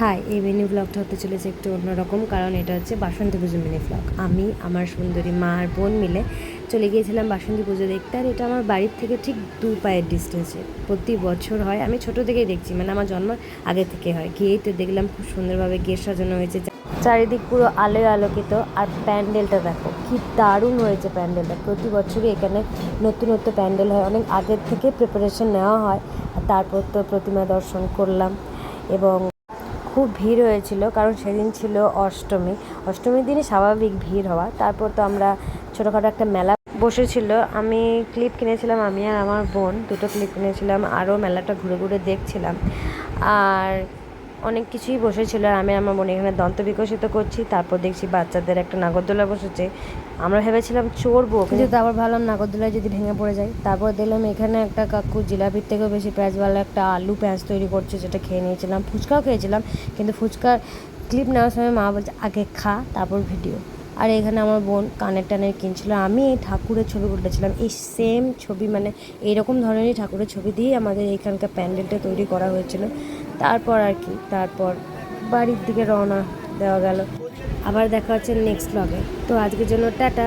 High, এই mini ব্লগটা হতে চলেছে একটু অন্যরকম, কারণ এটা হচ্ছে বাসন্তী পুজো মিনি ব্লগ। আমি আমার সুন্দরী মা আর বোন মিলে চলে গিয়েছিলাম বাসন্তী পুজো দেখতে। আর এটা আমার বাড়ির থেকে ঠিক 2 পায়ের ডিস্টেন্সে প্রতি বছর হয়। আমি ছোটো থেকেই দেখছি, মানে আমার জন্মের আগে থেকে হয়। গিয়েই তো দেখলাম খুব সুন্দরভাবে গেট সাজানো হয়েছে, চারিদিক পুরো আলোয় আলোকিত। আর প্যান্ডেলটা দেখো কি দারুণ হয়েছে প্যান্ডেলটা। প্রতি বছরই এখানে নতুনত্ব প্যান্ডেল হয়, অনেক আগের থেকে প্রিপারেশন নেওয়া হয়। আর তারপর তো প্রতিমা দর্শন করলাম এবং খুব ভিড় হয়েছিল, কারণ সেদিন ছিল অষ্টমী। অষ্টমীর দিনে স্বাভাবিক ভিড় হওয়া। তারপর তো আমরা ছোটোখাটো একটা মেলা বসেছিল, আমি ক্লিপ কিনেছিলাম, আমি আর আমার বোন দুটো ক্লিপ কিনেছিলাম। আরও মেলাটা ঘুরে ঘুরে দেখছিলাম। আর অনেক কিছুই বসেছিল। আর আমি আমার বোন এখানে দন্ত বিকশিত করছি। তারপর দেখছি বাচ্চাদের একটা নাগরদোলা বসেছে। আমরা ভেবেছিলাম চড়বো, কিন্তু তারপর ভাবলাম নাগরদোলায় যদি ভেঙে পড়ে যায়। তারপর দেখলাম এখানে একটা কাকু জিলাপির থেকেও বেশি প্যাঁচওয়ালা একটা আলু প্যাঁচ তৈরি করছে, যেটা খেয়ে নিয়েছিলাম। ফুচকাও খেয়েছিলাম, কিন্তু ফুচকার ক্লিপ নেওয়ার সময় মা বলছে আগে খা তারপর ভিডিও। আর এখানে আমার বোন কানের টানের কিনছিল। আমি এই ঠাকুরের ছবি উঠেছিলাম, এই সেম ছবি, মানে এইরকম ধরনেরই ঠাকুরের ছবি দিয়েই আমাদের এইখানকার প্যান্ডেলটা তৈরি করা হয়েছিল। তারপর আর কি, তারপর বাড়ির দিকে রওনা দেওয়া গেল। আবার দেখা হচ্ছে নেক্সট ব্লগে। তো আজকের জন্য টাটা।